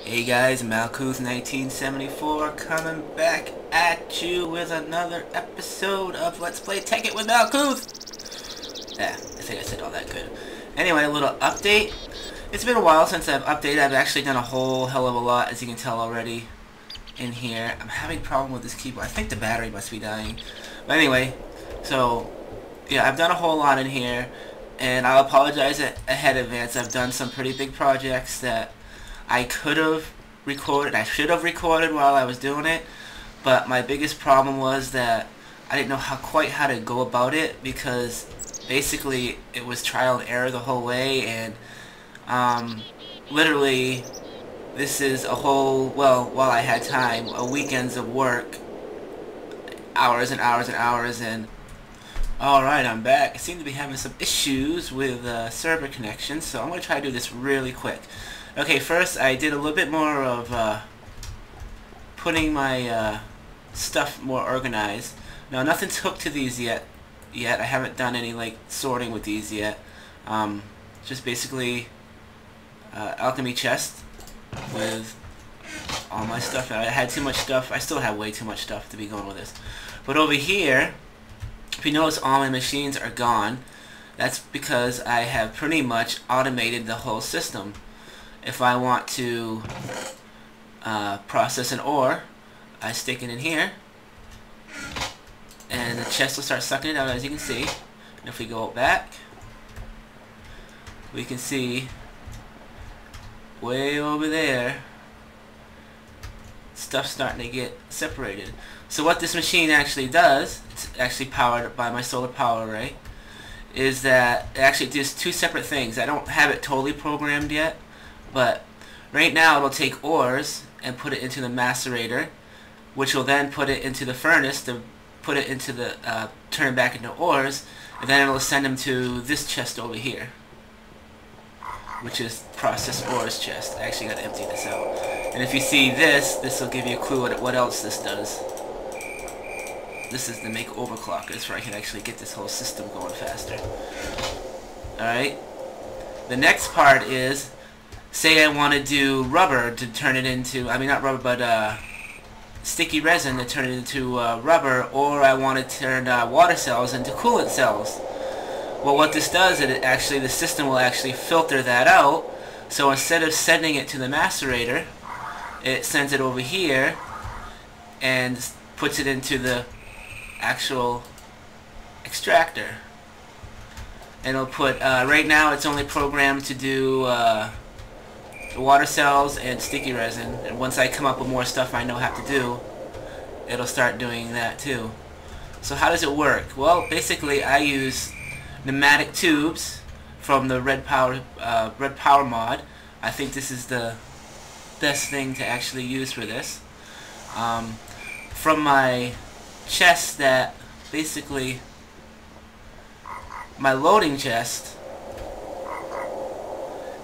Hey guys, Malkuth 1974 coming back at you with another episode of Let's Play Tekkit with Malkuth! Yeah, I think I said all that good. Anyway, a little update. It's been a while since I've updated. I've actually done a whole hell of a lot, as you can tell already, in here. I'm having a problem with this keyboard. I think the battery must be dying. But anyway, so, yeah, I've done a whole lot in here, and I'll apologize ahead of advance. I've done some pretty big projects that I could have recorded, I should have recorded while I was doing it, but my biggest problem was that I didn't know quite how to go about it, because basically it was trial and error the whole way, and literally this is a whole, well, while I had time, a weekends of work, hours and hours and hours, and alright, I'm back. I seem to be having some issues with server connection, so I'm going to try to do this really quick. Okay, first I did a little bit more of putting my stuff more organized. Now nothing's hooked to these yet. I haven't done any like sorting with these yet. Just basically alchemy chest with all my stuff. I had too much stuff. I still have way too much stuff to be going with this. But over here, if you notice, all my machines are gone. That's because I have pretty much automated the whole system. If I want to process an ore, I stick it in here, and the chest will start sucking it out, as you can see. And if we go back, we can see way over there, stuff starting to get separated. So what this machine actually does, it's actually powered by my solar power array, is that it actually does two separate things. I don't have it totally programmed yet, but right now it'll take ores and put it into the macerator, which will then put it into the furnace to put it into the turn it back into ores, and then it'll send them to this chest over here, which is processed ores chest. I actually got to empty this out. And if you see this will give you a clue what else this does. This is the make overclockers, where I can actually get this whole system going faster. Alright. The next part is, say I want to do rubber to turn it into, I mean not rubber, but sticky resin to turn it into rubber, or I want to turn water cells into coolant cells. Well, what this does, the system will actually filter that out. So instead of sending it to the macerator, it sends it over here and puts it into the actual extractor. And it'll put, right now it's only programmed to do water cells and sticky resin, and once I come up with more stuff I know how to do, it'll start doing that too. So how does it work? Well, basically I use pneumatic tubes from the red power mod. I think this is the best thing to actually use for this. From my chest, that basically my loading chest,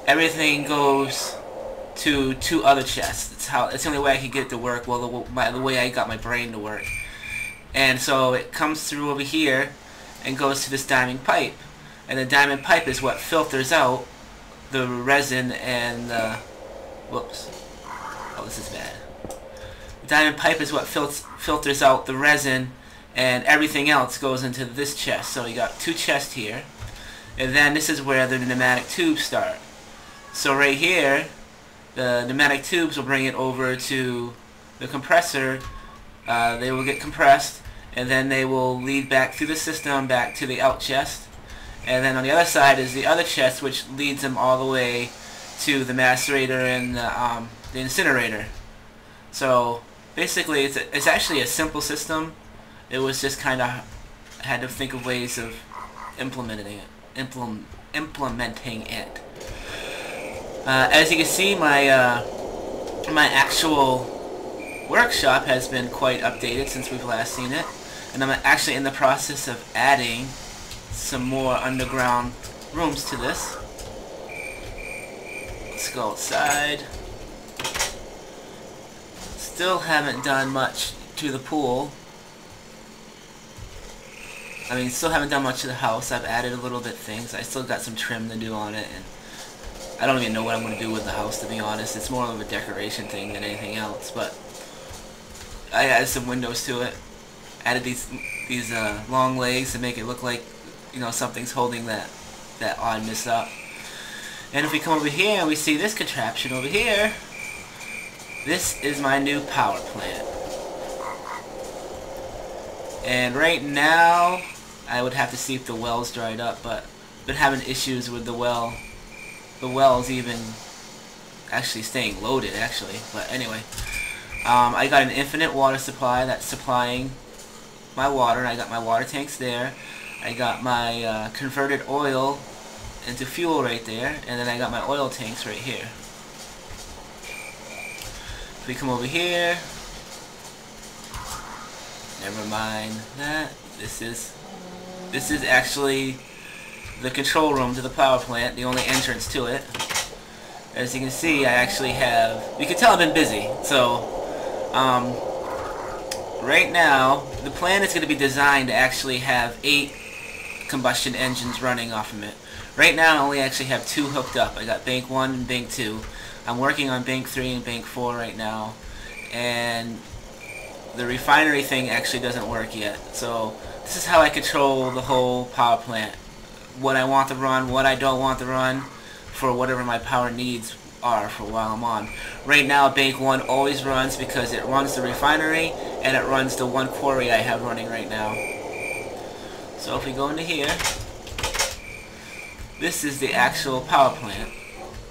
everything goes to two other chests. It's the only way I can get it to work. Well, the way I got my brain to work. And so it comes through over here and goes to this diamond pipe. And the diamond pipe is what filters out the resin and whoops. Oh, this is bad. The diamond pipe is what filters out the resin, and everything else goes into this chest. So you got two chests here. And then this is where the pneumatic tubes start. So right here, the pneumatic tubes will bring it over to the compressor. They will get compressed, and then they will lead back through the system back to the out chest. And then on the other side is the other chest, which leads them all the way to the macerator and the incinerator. So basically it's actually a simple system. It was just kind of had to think of ways of implementing it. As you can see, my actual workshop has been quite updated since we've last seen it, and I'm actually in the process of adding some more underground rooms to this. Let's go outside. Still haven't done much to the pool. I mean, still haven't done much to the house. I've added a little bit things. I still got some trim to do on it, and I don't even know what I'm going to do with the house, to be honest. It's more of a decoration thing than anything else, but I added some windows to it. Added these long legs to make it look like, you know, something's holding that oddness up. And if we come over here and we see this contraption over here, this is my new power plant. And right now, I would have to see if the well's dried up, but I've been having issues with the well. The well's even actually staying loaded, actually. But anyway, I got an infinite water supply that's supplying my water, and I got my water tanks there. I got my converted oil into fuel right there, and then I got my oil tanks right here. If we come over here, never mind that. This is actually the control room to the power plant, the only entrance to it. As you can see, I actually have, you can tell I've been busy. So right now the plan is going to be designed to actually have 8 combustion engines running off of it. Right now I only actually have 2 hooked up. I got bank 1 and bank 2. I'm working on bank 3 and bank 4 right now, and the refinery thing actually doesn't work yet. So this is how I control the whole power plant. What I want to run, what I don't want to run, for whatever my power needs are for while I'm on. Right now bank 1 always runs because it runs the refinery and it runs the 1 quarry I have running right now. So if we go into here, this is the actual power plant.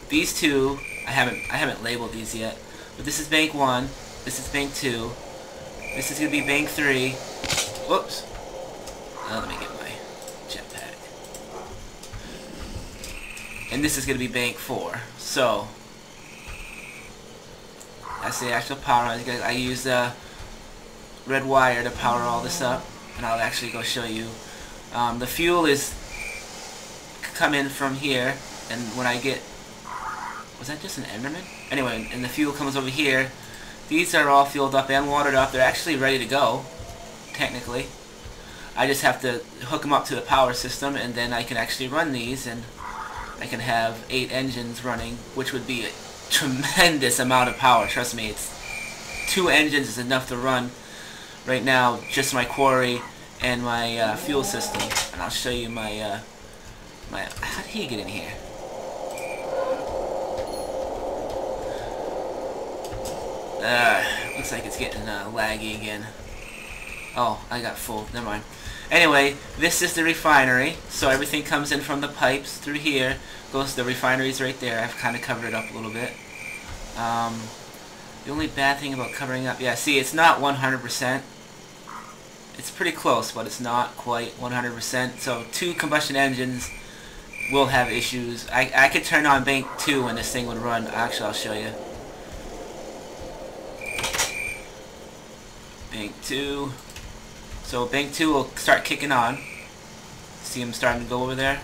These two, I haven't labeled these yet, but this is bank 1, this is bank 2, this is going to be bank 3. Whoops. Let me get my jetpack. And this is going to be bank 4. So that's the actual power. I use the red wire to power all this up, and I'll actually go show you. The fuel is come in from here, and when I get, was that just an Enderman? Anyway, and the fuel comes over here. These are all fueled up and watered up. They're actually ready to go, technically. I just have to hook them up to the power system, and then I can actually run these, and I can have 8 engines running, which would be a tremendous amount of power. Trust me, 2 engines is enough to run right now just my quarry and my fuel system. And I'll show you my how did he get in here? Looks like it's getting laggy again. Oh, I got full. Never mind. Anyway, this is the refinery. So everything comes in from the pipes through here. Goes to the refineries right there. I've kind of covered it up a little bit. The only bad thing about covering up, yeah, see, it's not 100%. It's pretty close, but it's not quite 100%. So 2 combustion engines will have issues. I could turn on bank 2 and this thing would run. Actually, I'll show you. Bank 2. So bank 2 will start kicking on. See them starting to go over there?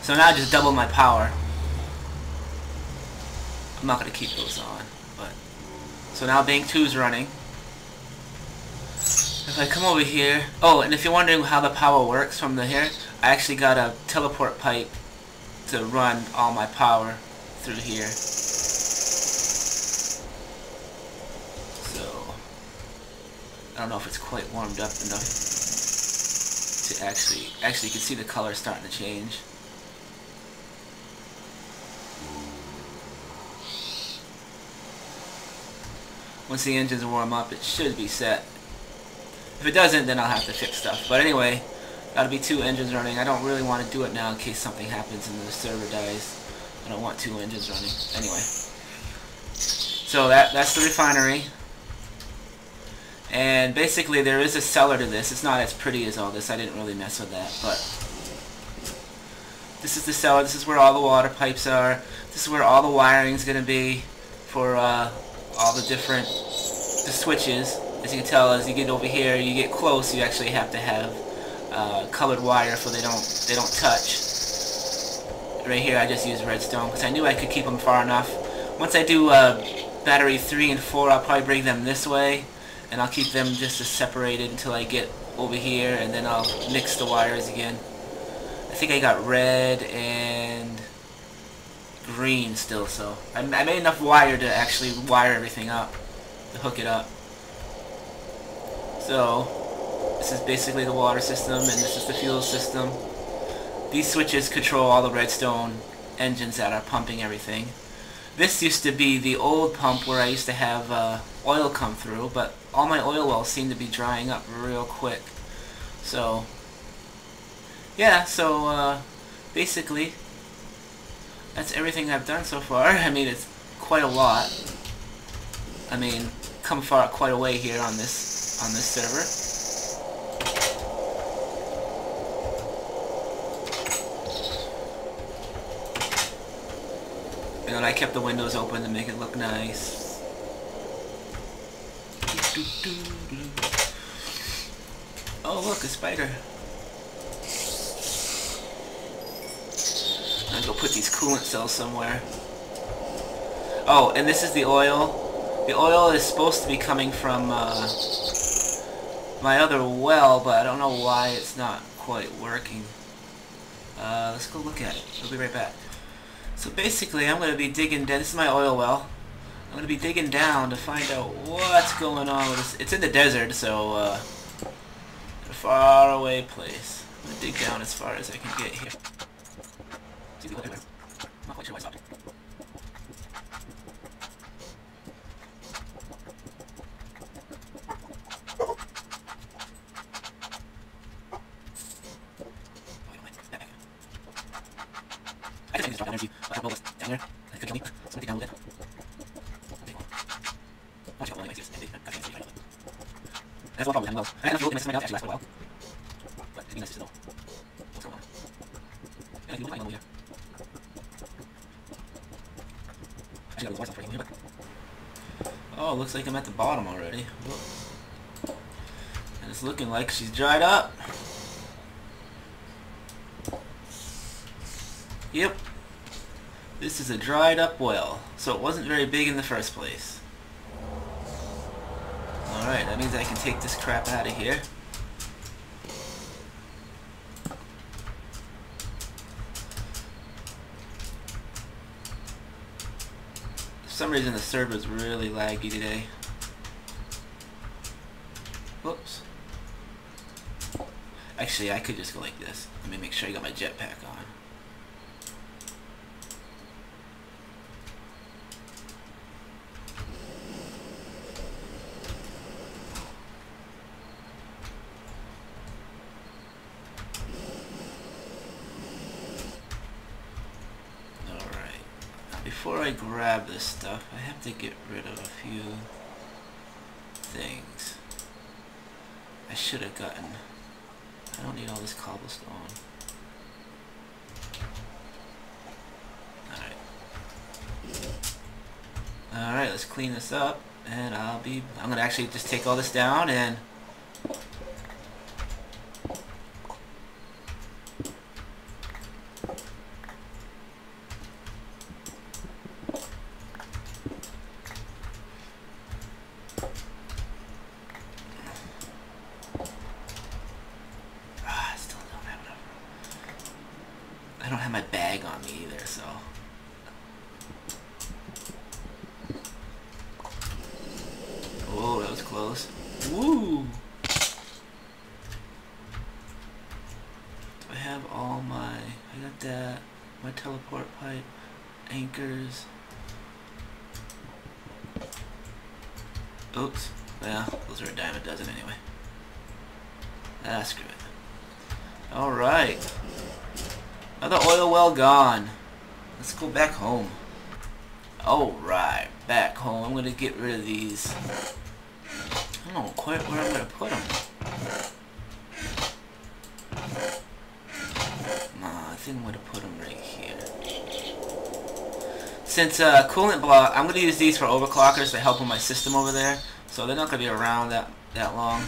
So now I just double my power. I'm not going to keep those on, but so now bank 2 is running. If I come over here, oh, and if you're wondering how the power works from the here, I actually got a teleport pipe to run all my power through here. So I don't know if it's quite warmed up enough to actually you can see the color starting to change. Once the engines warm up, it should be set. If it doesn't, then I'll have to fix stuff. But anyway, that'll be 2 engines running. I don't really want to do it now in case something happens and the server dies. I don't want 2 engines running. Anyway, so that's the refinery. And basically there is a cellar to this. It's not as pretty as all this. I didn't really mess with that. But this is the cellar. This is where all the water pipes are. This is where all the wiring is going to be for all the different switches. As you can tell, as you get over here, you get close, you actually have to have colored wire so they don't touch. Right here I just use redstone because I knew I could keep them far enough. Once I do battery 3 and 4, I'll probably bring them this way, and I'll keep them just as separated until I get over here, and then I'll mix the wires again. I think I got red and green still, so I made enough wire to actually wire everything up, to hook it up. So this is basically the water system, and this is the fuel system. These switches control all the redstone engines that are pumping everything. This used to be the old pump where I used to have oil come through, but all my oil wells seem to be drying up real quick. So yeah, so basically that's everything I've done so far. I mean, it's quite a lot. I mean, come quite a way here on this server. And I kept the windows open to make it look nice. Oh look, a spider. I'm gonna go put these coolant cells somewhere. Oh, and this is the oil. The oil is supposed to be coming from my other well, but I don't know why it's not quite working. Let's go look at it. I'll be right back. So basically, I'm going to be digging down. This is my oil well. I'm going to be digging down to find out what's going on with this. It's in the desert, so a far away place. I'm going to dig down as far as I can get here. I'm not quite sure why I stopped. I just drop energy. I have all this down there. That could kill me. So I'm gonna dig down a little bit. I'll check all my ideas. That's one problem with having wells. I had enough fuel in my system right now to actually last for a while. But it'd be nice to know what's going on. And I can move my level here. Actually, got a little voice off right here, but... Oh, looks like I'm at the bottom already. Whoa. And it's looking like she's dried up. Yep. This is a dried up well, so it wasn't very big in the first place. Alright, that means I can take this crap out of here. For some reason the server is really laggy today. Whoops. Actually, I could just go like this. Let me make sure I got my jetpack on. Before I grab this stuff, I have to get rid of a few things. I should have gotten... I don't need all this cobblestone. Alright, let's clean this up, and I'm gonna actually just take all this down and... I don't have my bag on me either, so... Oh, that was close. Woo! Do I have all my... I got that. My teleport pipe. Anchors. Oops. Well, those are a dime a dozen anyway. Ah, screw it. Alright. Another oil well gone. Let's go back home. Alright, back home. I'm going to get rid of these. I don't know quite where I'm going to put them. Nah, I think I'm going to put them right here. Since coolant block, I'm going to use these for overclockers to help with my system over there. So they're not going to be around that long.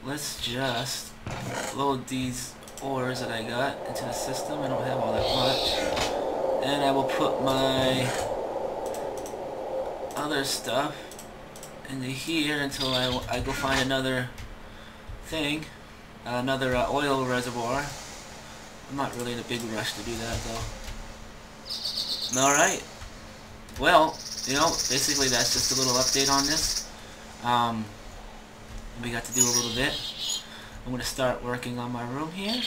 Let's just load these ores that I got into the system. I don't have all that much. And I will put my other stuff into here until I go find another thing, another oil reservoir. I'm not really in a big rush to do that though. Alright. Well, you know, basically that's just a little update on this. We got to do a little bit. I'm going to start working on my room here.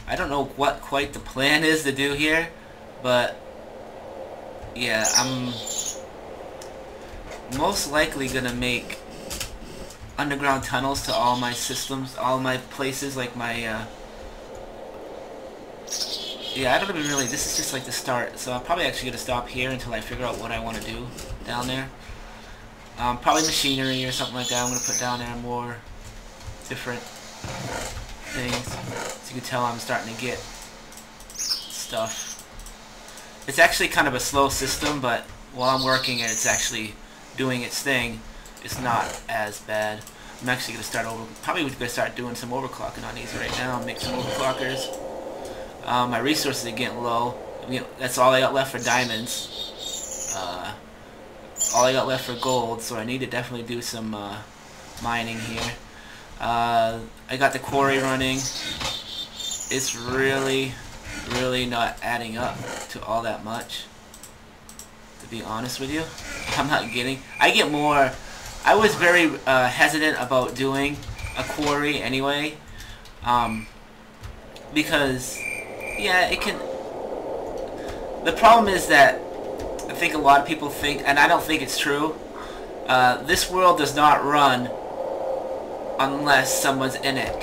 I don't know what quite the plan is to do here, but yeah, I'm most likely going to make underground tunnels to all my systems, all my places, like my, yeah, I don't even really, this is just like the start, so I'm probably actually going to stop here until I figure out what I want to do down there. Probably machinery or something like that. I'm going to put down there more different things. As you can tell, I'm starting to get stuff. It's actually kind of a slow system, but while I'm working it, it's actually doing its thing. It's not as bad. I'm actually going to start probably going to start doing some overclocking on these right now. Make some overclockers. My resources are getting low. That's all I got left for diamonds. All I got left for gold, so I need to definitely do some mining here. I got the quarry running. It's really not adding up to all that much, to be honest with you. I'm not getting... I get more... I was very hesitant about doing a quarry anyway, because, yeah, it can... The problem is that I think a lot of people think, and I don't think it's true, this world does not run unless someone's in it.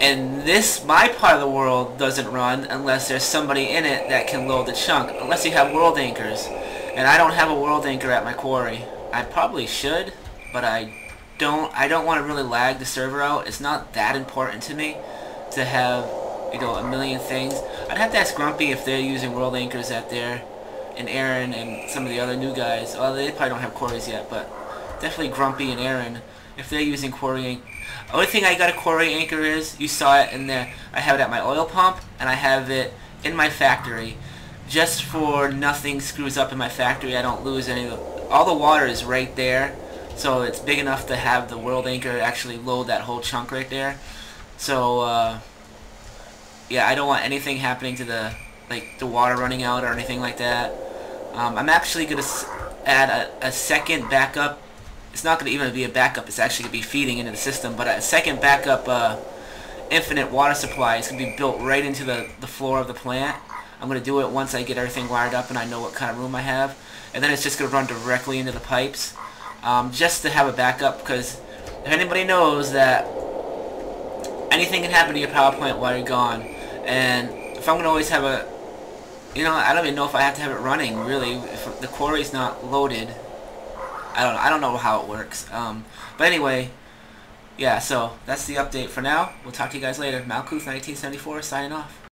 And my part of the world doesn't run unless there's somebody in it that can load the chunk, unless you have world anchors. And I don't have a world anchor at my quarry. I probably should, but I don't want to really lag the server out. It's not that important to me to have, you know, a million things. I'd have to ask Grumpy if they're using world anchors at there, and Aaron and some of the other new guys. Well, they probably don't have quarries yet, but definitely Grumpy and Aaron, if they're using quarry anchor. The only thing I got a quarry anchor is, you saw it in there, I have it at my oil pump, and I have it in my factory. Just for nothing screws up in my factory, I don't lose any of the... All the water is right there, so it's big enough to have the world anchor actually load that whole chunk right there. So, yeah, I don't want anything happening to the water running out or anything like that. I'm actually going to add a second backup. It's not going to even be a backup, it's actually going to be feeding into the system, but a second backup infinite water supply is going to be built right into the floor of the plant. I'm going to do it once I get everything wired up and I know what kind of room I have. And then it's just going to run directly into the pipes. Just to have a backup, because if anybody knows that anything can happen to your power plant while you're gone. And if I'm going to always have a... You know, I don't even know if I have to have it running, really. If the quarry's not loaded, I don't know how it works. But anyway, yeah, so that's the update for now. We'll talk to you guys later. Malkuth 1974 signing off.